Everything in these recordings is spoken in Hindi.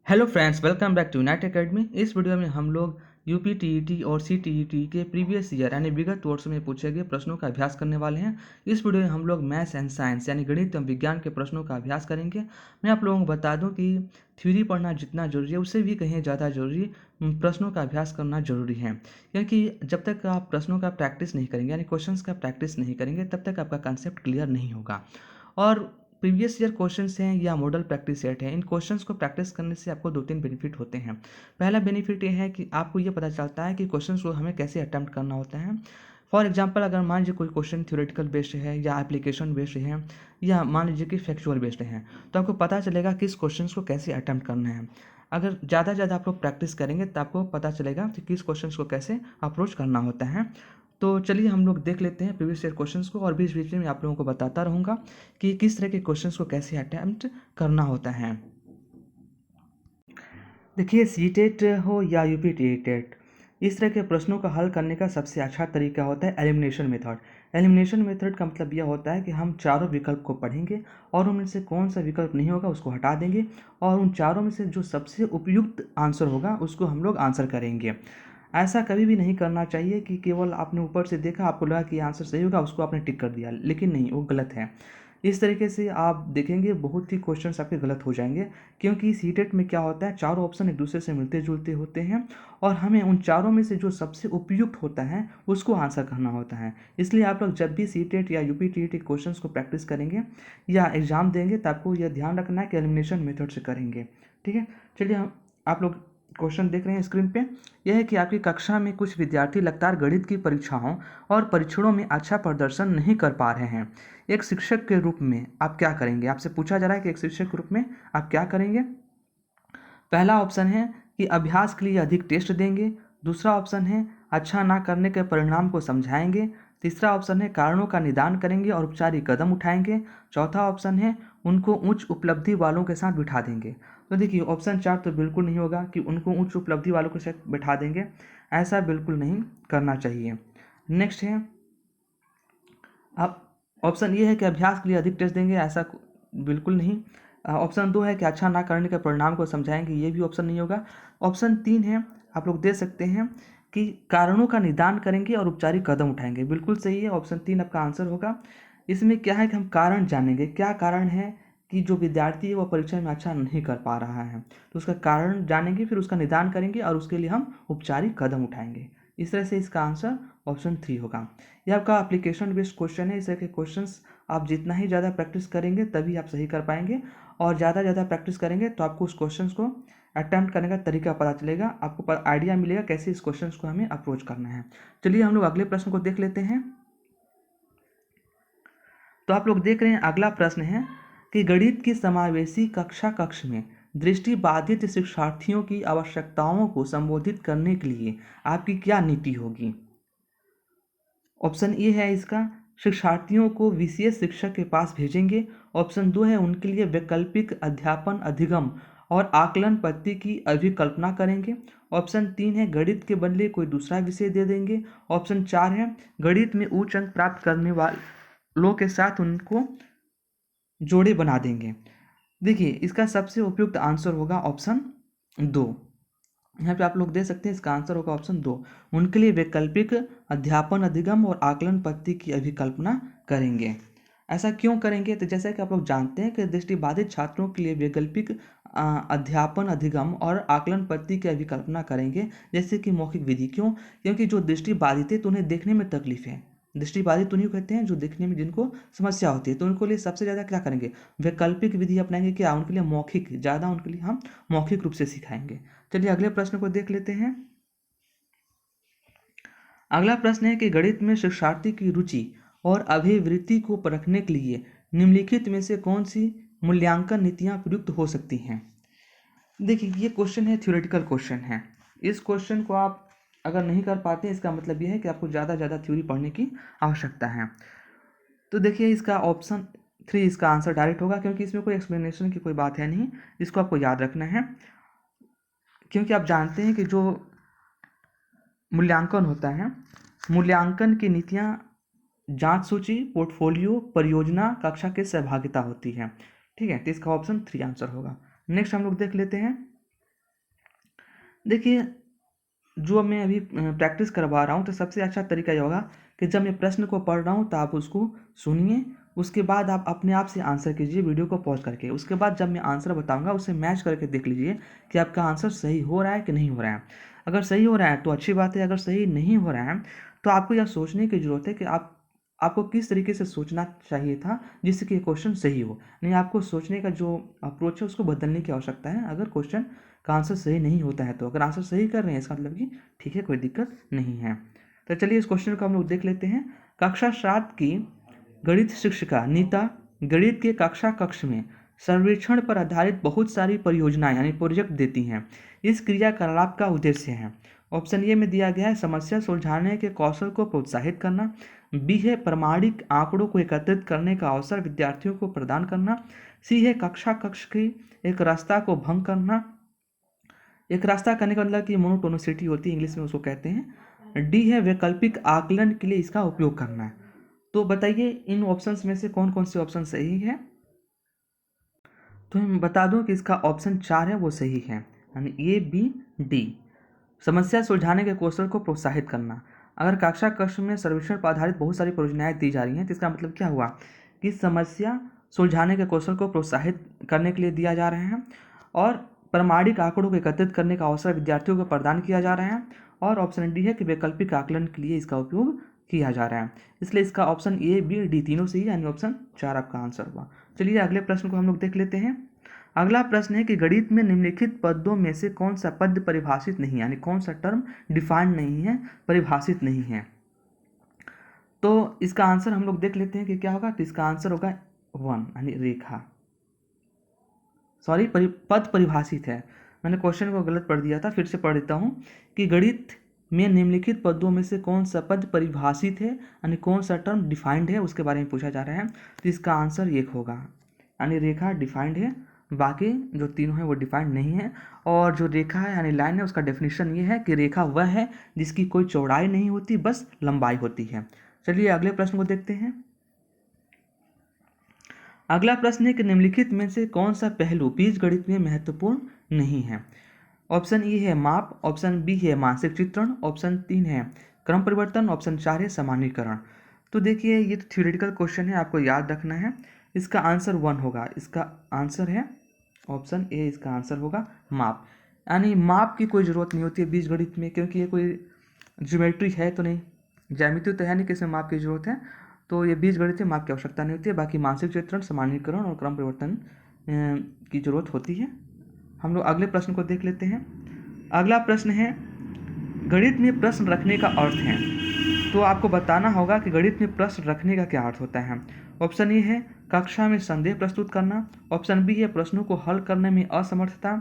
Hello friends, welcome back to Unite Academy. इस वीडियो में हम लोग यूपी टीईटी और सीटीईटी के प्रीवियस ईयर यानी विगत वर्ष में पूछे गए प्रश्नों का अभ्यास करने वाले हैं। इस वीडियो में हम लोग मैथ्स एंड साइंस यानी गणित एवं विज्ञान के प्रश्नों का अभ्यास करेंगे। मैं आप लोगों को बता दूं कि थ्योरी पढ़ना जितना जरूरी है उससे भी कहीं ज़्यादा जरूरी प्रश्नों का अभ्यास करना जरूरी है, क्योंकि जब तक आप प्रश्नों का प्रैक्टिस नहीं करेंगे यानी क्वेश्चंस का प्रैक्टिस नहीं करेंगे तब तक आपका कंसेप्ट क्लियर नहीं होगा। और प्रीवियस ईयर क्वेश्चंस हैं या मॉडल प्रैक्टिस सेट है, इन क्वेश्चंस को प्रैक्टिस करने से आपको 2-3 बेनिफिट होते हैं। पहला बेनिफिट ये है कि आपको ये पता चलता है कि क्वेश्चंस को हमें कैसे अटेम्प्ट करना होता है। फॉर एग्जांपल, अगर मान लीजिए कोई क्वेश्चन थ्योरेटिकल बेस्ड है या एप्लीकेशन बेस्ड है या मान लीजिए कि फैक्चुअल बेस्ड है, तो आपको पता चलेगा कि इस क्वेश्चन को कैसे अटेम्प्ट करना है। अगर ज़्यादा से ज़्यादा आप लोग प्रैक्टिस करेंगे तो आपको पता चलेगा कि किस क्वेश्चन को कैसे अप्रोच करना होता है। तो चलिए हम लोग देख लेते हैं प्रीवियस ईयर क्वेश्चंस को, और बीच बीच में आप लोगों को बताता रहूँगा कि किस तरह के क्वेश्चंस को कैसे अटेम्प्ट करना होता है। देखिए, सीटेट हो या यूपी टेट, इस तरह के प्रश्नों का हल करने का सबसे अच्छा तरीका होता है एलिमिनेशन मेथड। एलिमिनेशन मेथड का मतलब यह होता है कि हम चारों विकल्प को पढ़ेंगे और उनमें से कौन सा विकल्प नहीं होगा उसको हटा देंगे, और उन चारों में से जो सबसे उपयुक्त आंसर होगा उसको हम लोग आंसर करेंगे। ऐसा कभी भी नहीं करना चाहिए कि केवल आपने ऊपर से देखा, आपको लगा कि आंसर सही होगा, उसको आपने टिक कर दिया, लेकिन नहीं, वो गलत है। इस तरीके से आप देखेंगे बहुत ही क्वेश्चंस आपके गलत हो जाएंगे, क्योंकि सीटेट में क्या होता है, चारों ऑप्शन एक दूसरे से मिलते जुलते होते हैं और हमें उन चारों में से जो सबसे उपयुक्त होता है उसको आंसर करना होता है। इसलिए आप लोग जब भी सीटेट या यूपी टीईटी क्वेश्चंस को प्रैक्टिस करेंगे या एग्जाम देंगे तो आपको यह ध्यान रखना है कि एलिमिनेशन मेथड से करेंगे। ठीक है, चलिए हम आप लोग क्वेश्चन देख रहे हैं स्क्रीन पे। यह है कि आपकी कक्षा में कुछ विद्यार्थी लगातार गणित की परीक्षाओं और परीक्षणों में अच्छा प्रदर्शन नहीं कर पा रहे हैं। एक शिक्षक के रूप में आप क्या करेंगे? आपसे पूछा जा रहा है कि एक शिक्षक के रूप में आप क्या करेंगे। पहला ऑप्शन है कि अभ्यास के लिए अधिक टेस्ट देंगे। दूसरा ऑप्शन है अच्छा ना करने के परिणाम को समझाएंगे। तीसरा ऑप्शन है कारणों का निदान करेंगे और उपचारिक कदम उठाएंगे। चौथा ऑप्शन है उनको उच्च उपलब्धि वालों के साथ बिठा देंगे। तो देखिए, ऑप्शन 4 तो बिल्कुल नहीं होगा कि उनको उच्च उपलब्धि वालों के साथ बिठा देंगे, ऐसा बिल्कुल नहीं करना चाहिए। नेक्स्ट है, आप ऑप्शन ये है कि अभ्यास के लिए अधिक टेस्ट देंगे, ऐसा बिल्कुल नहीं। ऑप्शन 2 है कि अच्छा ना करने के परिणाम को समझाएंगे, ये भी ऑप्शन नहीं होगा। ऑप्शन 3 है, आप लोग दे सकते हैं कि कारणों का निदान करेंगे और उपचारिक कदम उठाएंगे, बिल्कुल सही है, ऑप्शन 3 आपका आंसर होगा। इसमें क्या है कि हम कारण जानेंगे, क्या कारण है कि जो विद्यार्थी है वो परीक्षा में अच्छा नहीं कर पा रहा है, तो उसका कारण जानेंगे, फिर उसका निदान करेंगे और उसके लिए हम उपचारिक कदम उठाएंगे। इस तरह से इसका आंसर ऑप्शन 3 होगा। यह आपका एप्लीकेशन बेस्ड क्वेश्चन है। इस तरह के क्वेश्चंस आप जितना ही ज़्यादा प्रैक्टिस करेंगे तभी आप सही कर पाएंगे, और ज़्यादा प्रैक्टिस करेंगे तो आपको उस क्वेश्चंस को अटैम्प्ट करने का तरीका पता चलेगा, आपको आइडिया मिलेगा कैसे इस क्वेश्चंस को हमें अप्रोच करना है। चलिए हम लोग अगले प्रश्न को देख लेते हैं। तो आप लोग देख रहे हैं, अगला प्रश्न है कि गणित की समावेशी कक्ष में दृष्टिबाधित शिक्षार्थियों की आवश्यकताओं को संबोधित करने के लिए आपकी क्या नीति होगी। ऑप्शन ए है इसका, शिक्षार्थियों को विशेष शिक्षक के पास भेजेंगे। ऑप्शन 2 है उनके लिए वैकल्पिक अध्यापन अधिगम और आकलन पद्धति की अभिकल्पना करेंगे। ऑप्शन 3 है गणित के बदले कोई दूसरा विषय दे देंगे। ऑप्शन 4 है गणित में उच्च अंक प्राप्त करने वालों के साथ उनको जोड़े बना देंगे। देखिए, इसका सबसे उपयुक्त आंसर होगा ऑप्शन 2। यहाँ पे आप लोग दे सकते हैं, इसका आंसर होगा ऑप्शन 2। उनके लिए वैकल्पिक अध्यापन अधिगम और आकलन पद्धति की अभिकल्पना करेंगे। ऐसा क्यों करेंगे? तो जैसा कि आप लोग जानते हैं कि दृष्टिबाधित छात्रों के लिए वैकल्पिक अध्यापन अधिगम और आकलन पद्धति की अभिकल्पना करेंगे, जैसे कि मौखिक विधि। क्यों? क्योंकि जो दृष्टिबाधित है तो उन्हें देखने में तकलीफ है। दृष्टिबाधित उन्हीं को कहते हैं जो देखने में जिनको समस्या होती है, तो उनको लिए सबसे ज़्यादा क्या करेंगे? वैकल्पिक विधि अपनाएंगे। क्या? उनके लिए मौखिक, ज़्यादा उनके लिए हम मौखिक रूप से सिखाएंगे। चलिए अगले प्रश्न को देख लेते हैं। अगला प्रश्न है कि गणित में शिक्षार्थी की रुचि और अभिवृत्ति को परखने के लिए निम्नलिखित में से कौन सी मूल्यांकन नीतियां प्रयुक्त हो सकती हैं। देखिए, ये क्वेश्चन है, थ्योरेटिकल क्वेश्चन है। इस क्वेश्चन को आप अगर नहीं कर पाते, इसका मतलब यह है कि आपको ज़्यादा थ्योरी पढ़ने की आवश्यकता है। तो देखिए, इसका ऑप्शन 3 इसका आंसर डायरेक्ट होगा, क्योंकि इसमें कोई एक्सप्लेनेशन की कोई बात है नहीं, इसको आपको याद रखना है। क्योंकि आप जानते हैं कि जो मूल्यांकन होता है, मूल्यांकन की नीतियाँ जांच सूची, पोर्टफोलियो, परियोजना, कक्षा के सहभागिता होती है। ठीक है, तो इसका ऑप्शन 3 आंसर होगा। नेक्स्ट हम लोग देख लेते हैं। देखिए, जो मैं अभी प्रैक्टिस करवा रहा हूँ, तो सबसे अच्छा तरीका ये होगा कि जब मैं प्रश्न को पढ़ रहा हूँ तो आप उसको सुनिए, उसके बाद आप अपने आप से आंसर कीजिए वीडियो को पॉज़ करके। उसके बाद जब मैं आंसर बताऊँगा उसे मैच करके देख लीजिए कि आपका आंसर सही हो रहा है कि नहीं हो रहा है। अगर सही हो रहा है तो अच्छी बात है, अगर सही नहीं हो रहा है तो आपको यह सोचने की ज़रूरत है कि आपको किस तरीके से सोचना चाहिए था जिससे कि क्वेश्चन सही हो। नहीं, आपको सोचने का जो अप्रोच है उसको बदलने की आवश्यकता है अगर क्वेश्चन का आंसर सही नहीं होता है तो। अगर आंसर सही कर रहे हैं इसका मतलब कि ठीक है, कोई दिक्कत नहीं है। तो चलिए इस क्वेश्चन को हम लोग देख लेते हैं। कक्षा 7 की गणित शिक्षिका नीता गणित के कक्षा कक्ष में सर्वेक्षण पर आधारित बहुत सारी परियोजनाएं यानी प्रोजेक्ट देती हैं। इस क्रियाकलाप का उद्देश्य है, ऑप्शन ए में दिया गया है समस्या सुलझाने के कौशल को प्रोत्साहित करना, बी है प्रामाणिक आंकड़ों को एकत्रित करने का अवसर विद्यार्थियों को प्रदान करना, सी है कक्षा कक्ष की एक रास्ता को भंग करना, एक रास्ता करने का मतलब कि मोनोटोनिसिटी होती है इंग्लिश में उसको कहते हैं, डी है वैकल्पिक आकलन के लिए इसका उपयोग करना है। तो बताइए इन ऑप्शंस में से कौन कौन से ऑप्शन सही है। तो मैं बता दूं कि इसका ऑप्शन 4 है वो सही है, यानी ए बी डी, समस्या सुलझाने के कौशल को प्रोत्साहित करना। अगर कक्षा कक्ष में सर्वेक्षण पर आधारित बहुत सारी परियोजनाएं दी जा रही हैं तो इसका मतलब क्या हुआ कि समस्या सुलझाने के कौशल को प्रोत्साहित करने के लिए दिया जा रहे हैं, और प्रामाणिक आंकड़ों को एकत्रित करने का अवसर विद्यार्थियों को प्रदान किया जा रहा है, और ऑप्शन डी है कि वैकल्पिक आकलन के लिए इसका उपयोग किया जा रहा है। इसलिए इसका ऑप्शन ए बी डी तीनों सही है, यानी ऑप्शन 4 आपका आंसर हुआ। चलिए अगले प्रश्न को हम लोग देख लेते हैं। अगला प्रश्न है कि गणित में निम्नलिखित पदों में से कौन सा पद परिभाषित नहीं है, यानी कौन सा टर्म डिफाइंड नहीं है, परिभाषित नहीं है। तो इसका आंसर हम लोग देख लेते हैं कि क्या होगा। तो इसका आंसर होगा 1, यानी रेखा। सॉरी, पद परिभाषित है, मैंने क्वेश्चन को गलत पढ़ दिया था, फिर से पढ़ देता हूँ कि गणित में निम्नलिखित पदों में से कौन सा पद परिभाषित है, यानी कौन सा टर्म डिफाइंड है, उसके बारे में पूछा जा रहा है। तो इसका आंसर 1 होगा, यानी रेखा डिफाइंड है, बाकी जो तीनों हैं वो डिफाइंड नहीं है। और जो रेखा है यानी लाइन है, उसका डेफिनेशन ये है कि रेखा वह है जिसकी कोई चौड़ाई नहीं होती, बस लंबाई होती है। चलिए अगले प्रश्न को देखते हैं। अगला प्रश्न है कि निम्नलिखित में से कौन सा पहलू बीजगणित में महत्वपूर्ण नहीं है। ऑप्शन ए है माप, ऑप्शन बी है मानसिक चित्रण, ऑप्शन 3 है क्रम परिवर्तन, ऑप्शन 4 है सामान्यीकरण। तो देखिए ये तो थ्योरेटिकल क्वेश्चन है, आपको याद रखना है। इसका आंसर 1 होगा, इसका आंसर है ऑप्शन ए, इसका आंसर होगा माप। यानी माप की कोई ज़रूरत नहीं होती है बीजगणित में, क्योंकि ये कोई ज्योमेट्री है तो नहीं, ज्यामिति तो है नहीं कि इसमें माप की जरूरत है, तो ये बीजगणित में माप की आवश्यकता नहीं होती है। बाकी मानसिक चित्रण, सामान्यीकरण और क्रम परिवर्तन की जरूरत होती है। हम लोग अगले प्रश्न को देख लेते हैं। अगला प्रश्न है गणित में प्रश्न रखने का अर्थ है। तो आपको बताना होगा कि गणित में प्रश्न रखने का क्या अर्थ होता है। ऑप्शन ए है कक्षा में संदेह प्रस्तुत करना, ऑप्शन बी है प्रश्नों को हल करने में असमर्थता,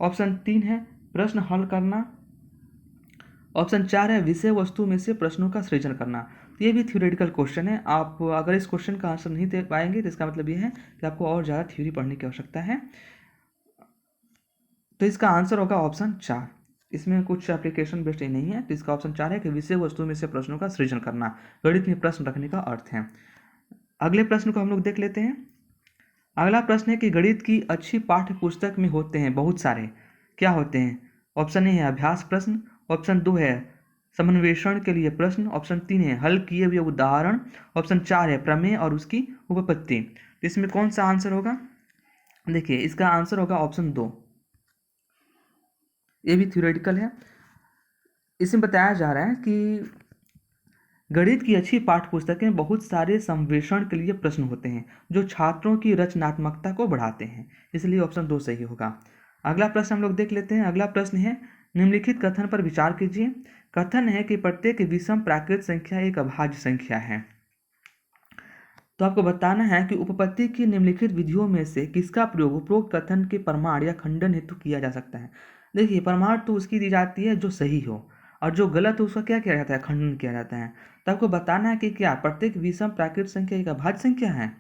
ऑप्शन 3 है प्रश्न हल करना, ऑप्शन 4 है विषय वस्तु में से प्रश्नों का सृजन करना। तो ये भी थ्योरेटिकल क्वेश्चन है, आप अगर इस क्वेश्चन का आंसर नहीं दे पाएंगे तो इसका मतलब ये है कि आपको और ज़्यादा थ्योरी पढ़ने की आवश्यकता है। तो इसका आंसर होगा ऑप्शन 4, इसमें कुछ एप्लीकेशन बेस्ड नहीं है। तो इसका ऑप्शन 4 है कि विषय वस्तु में से प्रश्नों का सृजन करना गणित में प्रश्न रखने का अर्थ है। अगले प्रश्न को हम लोग देख लेते हैं। अगला प्रश्न है कि गणित की अच्छी पाठ्य पुस्तक में होते हैं बहुत सारे, क्या होते हैं। ऑप्शन ए है अभ्यास प्रश्न, ऑप्शन 2 है समन्वेषण के लिए प्रश्न, ऑप्शन 3 है हल किए हुए उदाहरण, ऑप्शन 4 है प्रमेय और उसकी उपपत्ति। तो इसमें कौन सा आंसर होगा। देखिए इसका आंसर होगा ऑप्शन 2, ये भी थ्योरेटिकल है। इसमें बताया जा रहा है कि गणित की अच्छी पाठ्य पुस्तकें बहुत सारे सम्वेषण के लिए प्रश्न होते हैं जो छात्रों की रचनात्मकता को बढ़ाते हैं, इसलिए ऑप्शन 2 सही होगा। अगला प्रश्न हम लोग देख लेते हैं। अगला प्रश्न है निम्नलिखित कथन पर विचार कीजिए। कथन है कि प्रत्येक विषम प्राकृत संख्या एक अभाज्य संख्या है। तो आपको बताना है कि उपपत्ति की निम्नलिखित विधियों में से किसका प्रयोग उपरोक्त कथन के प्रमाण या खंडन हेतु किया जा सकता है। देखिए प्रमाण तो उसकी दी जाती है जो सही हो, और जो गलत हो उसका क्या किया जाता है, खंडन किया जाता है। तो आपको बताना है कि क्या प्रत्येक विषम प्राकृत संख्या एक अभाज्य संख्या है।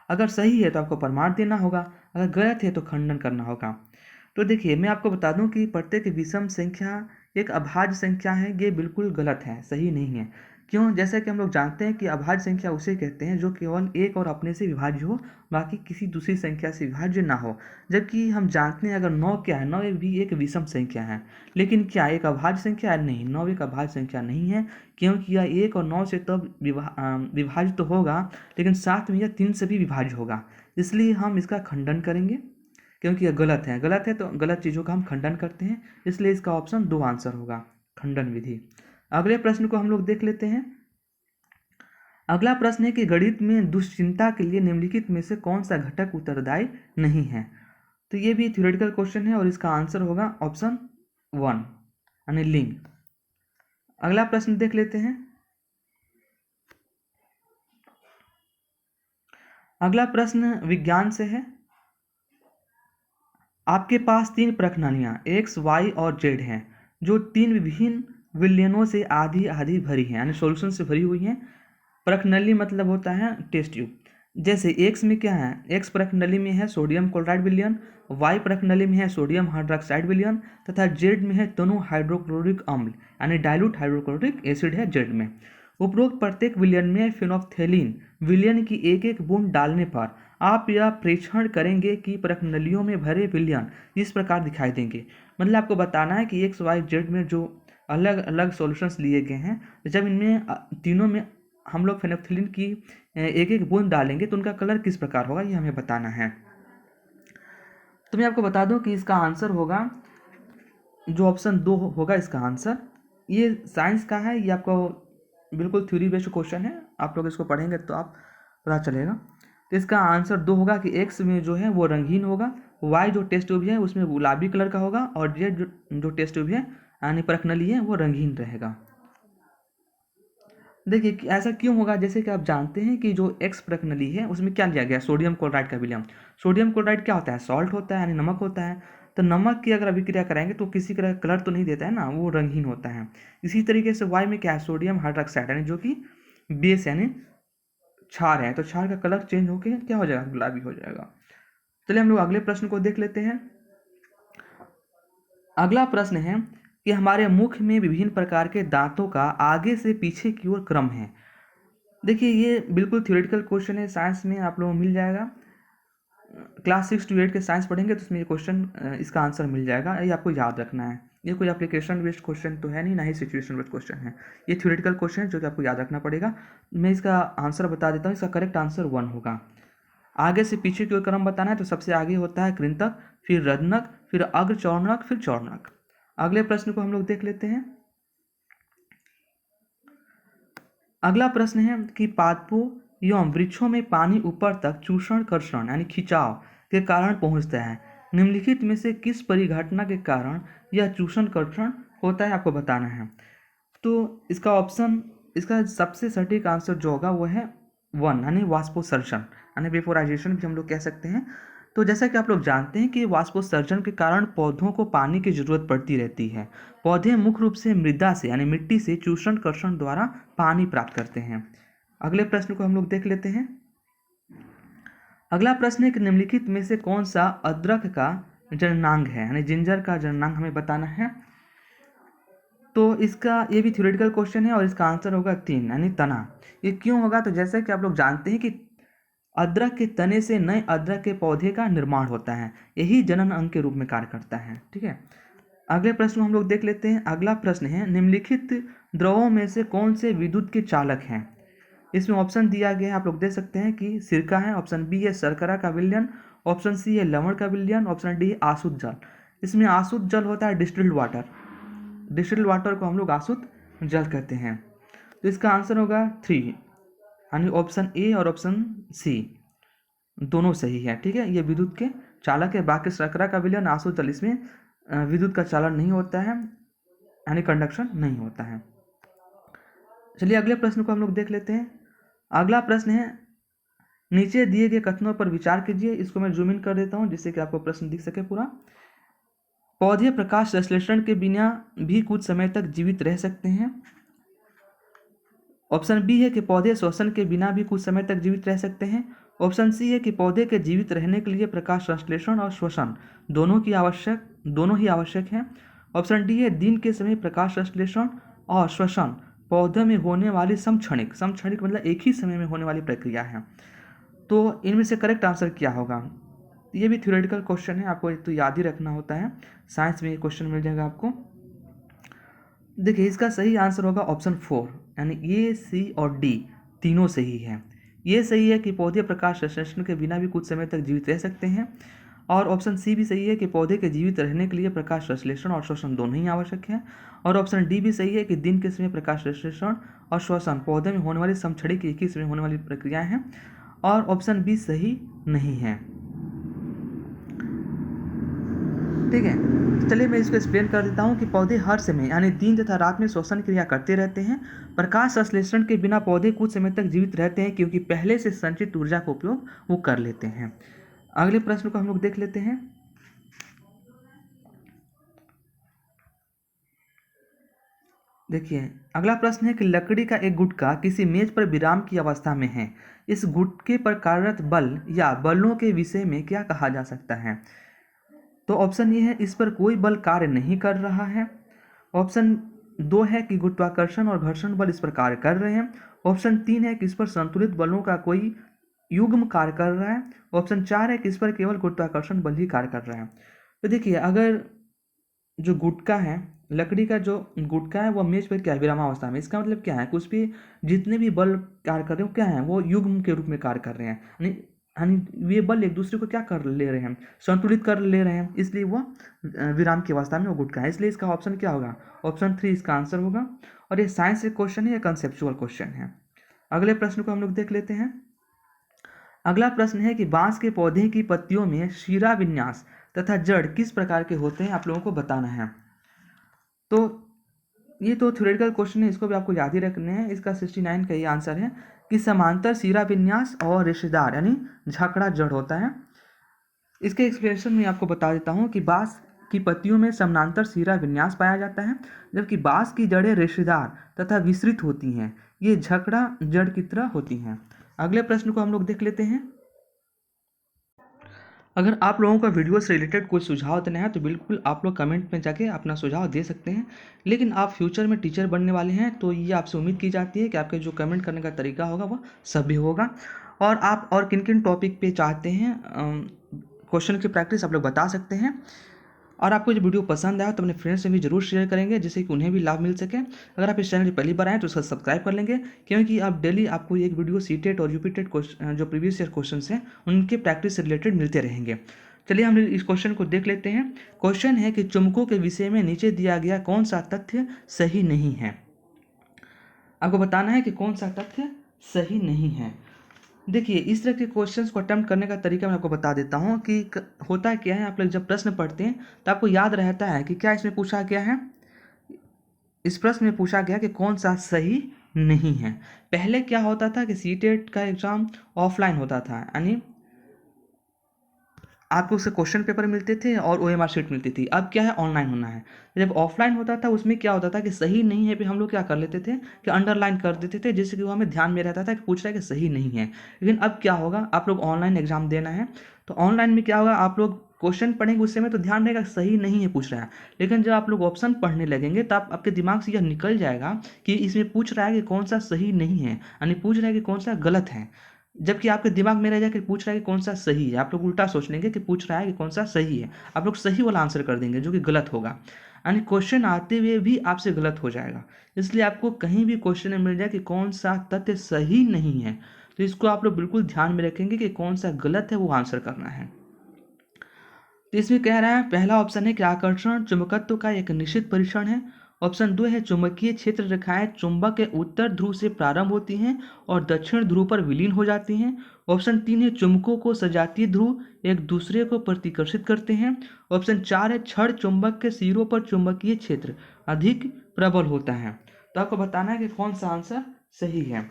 अगर सही है तो आपको प्रमाण देना होगा, अगर गलत है तो खंडन करना होगा। तो देखिए मैं आपको बता दूं कि प्रत्येक विषम संख्या एक अभाज्य संख्या है, ये बिल्कुल गलत है, सही नहीं है। क्यों? जैसा कि हम लोग जानते हैं कि अभाज्य संख्या उसे कहते हैं जो केवल एक और अपने से विभाज्य हो, बाकी किसी दूसरी संख्या से विभाज्य ना हो। जबकि हम जानते हैं अगर 9 क्या है, 9 भी एक विषम संख्या है। लेकिन क्या एक अभाज्य संख्या है? नहीं, 9 एक अभाज्य संख्या नहीं है, क्योंकि यह 1 और 9 से तब विभाज्य तो होगा, लेकिन साथ में यह 3 से भी विभाज्य होगा। इसलिए हम इसका खंडन करेंगे, क्योंकि यह गलत है। गलत है तो गलत चीज़ों का हम खंडन करते हैं, इसलिए इसका ऑप्शन 2 आंसर होगा, खंडन विधि। अगले प्रश्न को हम लोग देख लेते हैं। अगला प्रश्न है कि गणित में दुश्चिंता के लिए निम्नलिखित में से कौन सा घटक उत्तरदायी नहीं है? तो ये भी थ्योरेटिकल क्वेश्चन है और इसका आंसर होगा ऑप्शन 1 यानी लिंग। अगला प्रश्न देख लेते हैं। अगला प्रश्न विज्ञान से है। आपके पास 3 प्रश्नावलियां x, y और z हैं, जो 3 विभिन्न विलयनों से आधी आधी भरी हैं, यानी सॉल्यूशन से भरी हुई हैं। प्रश्नावली मतलब होता है टेस्ट ट्यूब। जैसे x में क्या है, x प्रश्नावली में है सोडियम क्लोराइड विलयन, y प्रश्नावली में है सोडियम हाइड्रोक्साइड विलयन, तथा z में है दोनों हाइड्रोक्लोरिक अम्ल यानी डाइल्यूट हाइड्रोक्लोरिक एसिड है z में। उपरोक्त प्रत्येक विलयन में फिनोल्फथेलिन विलयन की एक एक बूंद डालने पर आप यह प्रेक्षण करेंगे कि प्रश्नावलियों में भरे विलयन इस प्रकार दिखाई देंगे। मतलब आपको बताना है कि एक्स वाई जेड में जो अलग अलग सॉल्यूशंस लिए गए हैं, जब इनमें तीनों में हम लोग फिनोल्फथेलिन की एक एक बूंद डालेंगे तो उनका कलर किस प्रकार होगा, ये हमें बताना है। तो मैं आपको बता दूं कि इसका आंसर होगा जो ऑप्शन 2 होगा इसका आंसर। ये साइंस का है, ये आपको बिल्कुल थ्योरी बेस्ड क्वेश्चन है, आप लोग इसको पढ़ेंगे तो आप पता चलेगा। तो इसका आंसर 2 होगा कि एक्स में जो है वो रंगीन होगा, वाई जो टेस्ट ट्यूब है उसमें गुलाबी कलर का होगा, और जेड जो टेस्ट ट्यूब है यानी प्रश्नावली है वो रंगीन रहेगा। देखिए ऐसा क्यों होगा, जैसे कि आप जानते हैं कि जो एक्स प्रश्नावली है उसमें क्या लिया गया, सोडियम क्लोराइड का विलयन। सोडियम क्लोराइड क्या होता है, सॉल्ट होता है यानी नमक होता है। तो नमक की अगर अभिक्रिया कराएंगे तो किसी तरह कलर तो नहीं देता है ना, वो रंगीन होता है। इसी तरीके से वाई में क्या है, सोडियम हाइड्रोक्साइड यानी जो कि बेस यानी क्षार है, तो क्षार का कलर चेंज होकर क्या हो जाएगा, गुलाबी हो जाएगा। चलिए हम लोग अगले प्रश्न को देख लेते हैं। अगला प्रश्न है कि हमारे मुख में विभिन्न प्रकार के दांतों का आगे से पीछे की ओर क्रम है। देखिए ये बिल्कुल थ्योरेटिकल क्वेश्चन है, साइंस में आप लोगों को मिल जाएगा। क्लास 6 to 8 के साइंस पढ़ेंगे तो उसमें ये क्वेश्चन इसका आंसर मिल जाएगा, ये आपको याद रखना है। ये कोई एप्लीकेशन बेस्ड क्वेश्चन तो है नहीं, ना ही सिचुएशन बेस्ड क्वेश्चन है, ये थ्योरेटिकल क्वेश्चन है जो कि आपको याद रखना पड़ेगा। मैं इसका आंसर बता देता हूँ, इसका करेक्ट आंसर 1 होगा। आगे से पीछे की ओर क्रम बताना है तो सबसे आगे होता है कृंतक, फिर रजनक, फिर अग्रचौर्णक, फिर चौर्णक। अगले प्रश्न को हम लोग देख लेते हैं। अगला प्रश्न है कि पादपों एवं वृक्षों में पानी ऊपर तक चूषण कर्षण यानी खिंचाव के कारण पहुंचता है। निम्नलिखित में से किस परिघटना के कारण यह चूषण कर्षण होता है, आपको बताना है। तो इसका ऑप्शन, इसका सबसे सटीक आंसर जो होगा वो है 1 यानी वाष्पोत्सर्जन यानी वेपोराइजेशन भी हम लोग कह सकते हैं। तो जैसा कि आप लोग जानते हैं कि वाष्पोत्सर्जन के कारण पौधों को पानी की जरूरत पड़ती रहती है। पौधे मुख्य रूप से मृदा से यानी मिट्टी से चूषण कर्षण द्वारा पानी प्राप्त करते हैं। अगले प्रश्न को हम लोग देख लेते हैं। अगला प्रश्न है कि निम्नलिखित में से कौन सा अदरक का जननांग है, यानी जिंजर का जननांग हमें बताना है। तो इसका ये भी थ्योरेटिकल क्वेश्चन है और इसका आंसर होगा 3 यानी तना। ये क्यों होगा, तो जैसा कि आप लोग जानते हैं कि अदरक के तने से नए अदरक के पौधे का निर्माण होता है, यही जनन अंग के रूप में कार्य करता है। ठीक है, अगले प्रश्न हम लोग देख लेते हैं। अगला प्रश्न है निम्नलिखित द्रवों में से कौन से विद्युत के चालक हैं। इसमें ऑप्शन दिया गया है, आप लोग देख सकते हैं कि सिरका है, ऑप्शन बी है शर्करा का विलयन, ऑप्शन सी है लवण का विलयन, ऑप्शन डी है आसुत जल। इसमें आसुत जल होता है डिस्टिल्ड वाटर, डिस्टिल्ड वाटर को हम लोग आसुत जल कहते हैं। तो इसका आंसर होगा 3 यानी ऑप्शन ए और ऑप्शन सी दोनों सही है। ठीक है, ये विद्युत के चालक है। बाकी शर्करा का विलयन, आसुत जल, इसमें विद्युत का चालन नहीं होता है यानी कंडक्शन नहीं होता है। चलिए अगले प्रश्न को हम लोग देख लेते हैं। अगला प्रश्न है नीचे दिए गए कथनों पर विचार कीजिए। इसको मैं जूम इन कर देता हूं जिससे कि आपको प्रश्न दिख सके पूरा। पौधे प्रकाश संश्लेषण के बिना भी कुछ समय तक जीवित रह सकते हैं। ऑप्शन बी है कि पौधे श्वसन के बिना भी कुछ समय तक जीवित रह सकते हैं। ऑप्शन सी है कि पौधे के जीवित रहने के लिए प्रकाश संश्लेषण और श्वसन दोनों ही आवश्यक है। ऑप्शन डी है दिन के समय प्रकाश संश्लेषण और श्वसन पौधे में होने वाली समक्षणिक, समक्षणिक मतलब एक ही समय में होने वाली प्रक्रिया है। तो इनमें से करेक्ट आंसर क्या होगा? ये भी थ्योरेटिकल क्वेश्चन है, आपको एक तो याद ही रखना होता है, साइंस में ये क्वेश्चन मिल जाएगा आपको। देखिए इसका सही आंसर होगा ऑप्शन 4, यानी ए, सी और डी तीनों सही है। ये सही है कि पौधे प्रकाश संश्लेषण के बिना भी कुछ समय तक जीवित रह सकते हैं, और ऑप्शन सी भी सही है कि पौधे के जीवित रहने के लिए प्रकाश संश्लेषण और श्वसन दोनों ही आवश्यक है, और ऑप्शन डी भी सही है कि दिन के समय प्रकाश संश्लेषण और श्वसन पौधे में होने वाली समक्षणिक एक ही समय होने वाली प्रक्रियाएं हैं, और ऑप्शन बी सही नहीं है। ठीक है, तो चलिए मैं इसको एक्सप्लेन कर देता हूँ कि पौधे हर समय यानी दिन तथा रात में श्वसन क्रिया करते रहते हैं। प्रकाश संश्लेषण के बिना पौधे कुछ समय तक जीवित रहते हैं क्योंकि पहले से संचित ऊर्जा का उपयोग वो कर लेते हैं। अगले प्रश्न को हम लोग देख लेते हैं। देखिए अगला प्रश्न है कि लकड़ी का एक गुटका किसी मेज पर विराम की अवस्था में है, इस गुटके पर कार्यरत बल या बलों के विषय में क्या कहा जा सकता है? तो ऑप्शन ए है इस पर कोई बल कार्य नहीं कर रहा है, ऑप्शन 2 है कि गुरुत्वाकर्षण और घर्षण बल इस पर कार्य कर रहे हैं, ऑप्शन 3 है कि इस पर संतुलित बलों का कोई युग्म कार्य कर रहा है, ऑप्शन 4 है कि इस पर केवल गुरुत्वाकर्षण बल ही कार्य कर रहा है। तो देखिए अगर जो गुटका है, लकड़ी का जो गुटका है वो मेज पर क्या है, विरामावस्था में, इसका मतलब क्या है कि उस पर जितने भी बल कार्य कर रहे हैं वो क्या है, वो युग्म के रूप में कार्य कर रहे हैं, यानी ये बल एक दूसरे को क्या कर ले रहे हैं, संतुलित कर ले रहे हैं, इसलिए वो विराम की अवस्था में वो गुटका है। इसलिए इसका ऑप्शन क्या होगा, ऑप्शन 3 इसका आंसर होगा। और ये साइंस से क्वेश्चन है या कंसेप्चुअल क्वेश्चन है। अगले प्रश्न को हम लोग देख लेते हैं। अगला प्रश्न है कि बांस के पौधे की पत्तियों में शीरा विन्यास तथा जड़ किस प्रकार के होते हैं, आप लोगों को बताना है। तो ये तो थ्योरेटिकल क्वेश्चन है, इसको भी आपको याद ही रखने हैं। इसका 69 का ये आंसर है कि समांतर शीरा विन्यास और रेशेदार यानी झकड़ा जड़ होता है। इसके एक्सप्लेनेशन में आपको बता देता हूँ कि बांस की पत्तियों में समानांतर शीरा विन्यास पाया जाता है, जबकि बांस की जड़ें रेशेदार तथा विस्तृत होती हैं, ये झकड़ा जड़ की तरह होती हैं। अगले प्रश्न को हम लोग देख लेते हैं। अगर आप लोगों का वीडियो से रिलेटेड कोई सुझाव देना है तो बिल्कुल आप लोग कमेंट में जाके अपना सुझाव दे सकते हैं, लेकिन आप फ्यूचर में टीचर बनने वाले हैं तो ये आपसे उम्मीद की जाती है कि आपके जो कमेंट करने का तरीका होगा वह सभ्य होगा, और आप और किन किन टॉपिक पे चाहते हैं क्वेश्चन की प्रैक्टिस आप लोग बता सकते हैं। और आपको जो वीडियो पसंद आया तो अपने फ्रेंड्स से भी जरूर शेयर करेंगे जिससे कि उन्हें भी लाभ मिल सके। अगर आप इस चैनल पर पहली बार आएँ तो उसका सब्सक्राइब कर लेंगे, क्योंकि आप डेली आपको एक वीडियो सीटेट और यूपीटेट जो प्रीवियस ईयर क्वेश्चन हैं उनके प्रैक्टिस से रिलेटेड मिलते रहेंगे। चलिए हम इस क्वेश्चन को देख लेते हैं। क्वेश्चन है कि चुंबकों के विषय में नीचे दिया गया कौन सा तथ्य सही नहीं है। आपको बताना है कि कौन सा तथ्य सही नहीं है। देखिए इस तरह के क्वेश्चंस को अटेम्प्ट करने का तरीका मैं आपको बता देता हूँ कि होता क्या है, आप लोग जब प्रश्न पढ़ते हैं तो आपको याद रहता है कि क्या इसमें पूछा गया है। इस प्रश्न में पूछा गया कि कौन सा सही नहीं है। पहले क्या होता था कि सीटेट का एग्ज़ाम ऑफलाइन होता था, यानी आपको उससे क्वेश्चन पेपर मिलते थे और OMR शीट मिलती थी। अब क्या है, ऑनलाइन होना है। जब ऑफलाइन होता था उसमें क्या होता था कि सही नहीं है पे हम लोग क्या कर लेते थे कि अंडरलाइन कर देते थे, जिससे कि वो हमें ध्यान में रहता था कि पूछ रहा है कि सही नहीं है। लेकिन अब क्या होगा, आप लोग ऑनलाइन एग्जाम देना है तो ऑनलाइन में क्या होगा, आप लोग क्वेश्चन पढ़ेंगे उस समय तो ध्यान रहेगा सही नहीं है पूछ रहा है, लेकिन जब आप लोग ऑप्शन पढ़ने लगेंगे तब आपके दिमाग से यह निकल जाएगा कि इसमें पूछ रहा है कि कौन सा सही नहीं है, यानी पूछ रहा है कि कौन सा गलत है, जबकि आपके दिमाग में रह जाकर पूछ रहा है कि कौन सा सही है। आप लोग उल्टा सोच लेंगे कि पूछ रहा है कि कौन सा सही है, आप लोग सही वाला आंसर कर देंगे जो कि गलत होगा, यानी क्वेश्चन आते हुए भी आपसे गलत हो जाएगा। इसलिए आपको कहीं भी क्वेश्चन में मिल जाए कि कौन सा तथ्य सही नहीं है तो इसको आप लोग बिल्कुल ध्यान में रखेंगे कि कौन सा गलत है वो आंसर करना है। तो इसमें कह रहा है पहला ऑप्शन है कि आकर्षण चुंबकत्व का एक निश्चित परीक्षण है। ऑप्शन 2 है चुंबकीय क्षेत्र रेखाएं चुंबक के उत्तर ध्रुव से प्रारंभ होती हैं और दक्षिण ध्रुव पर विलीन हो जाती हैं। ऑप्शन 3 है चुंबकों को सजातीय ध्रुव एक दूसरे को प्रतिकर्षित करते हैं। ऑप्शन 4 है क्षण चुंबक के सिरों पर चुंबकीय क्षेत्र अधिक प्रबल होता है। तो आपको बताना है कि कौन सा आंसर सही है,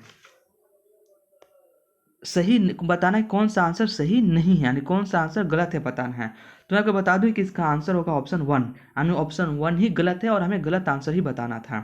सही बताना है कौन सा आंसर सही नहीं है, यानी कौन सा आंसर गलत है बताना है। तो मैं आपको बता दूं कि इसका आंसर होगा ऑप्शन 1, यानी ऑप्शन 1 ही गलत है और हमें गलत आंसर ही बताना था।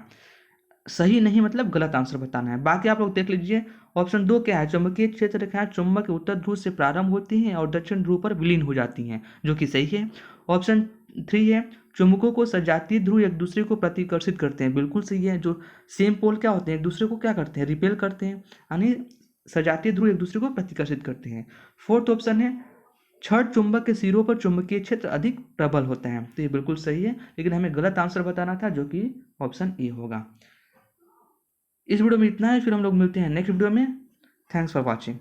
सही नहीं मतलब गलत आंसर बताना है। बाकी आप लोग देख लीजिए ऑप्शन 2 क्या है, चुंबकीय क्षेत्र रेखाएं चुंबक के उत्तर ध्रुव से प्रारंभ होती हैं और दक्षिण ध्रुव पर विलीन हो जाती हैं, जो कि सही है। ऑप्शन 3 है, चुंबकों को सजातीय ध्रुव एक दूसरे को प्रतिकर्षित करते हैं। बिल्कुल सही है। जो सेम पोल क्या होते हैं, एक दूसरे को क्या करते हैं, रिपेल करते हैं, यानी सजातीय ध्रुव एक दूसरे को प्रतिकर्षित करते हैं। 4th ऑप्शन है, छड़ चुंबक के सिरों पर चुंबकीय क्षेत्र अधिक प्रबल होता है। तो ये बिल्कुल सही है, लेकिन हमें गलत आंसर बताना था, जो कि ऑप्शन ए होगा। इस वीडियो में इतना है, फिर हम लोग मिलते हैं नेक्स्ट वीडियो में। Thanks for watching.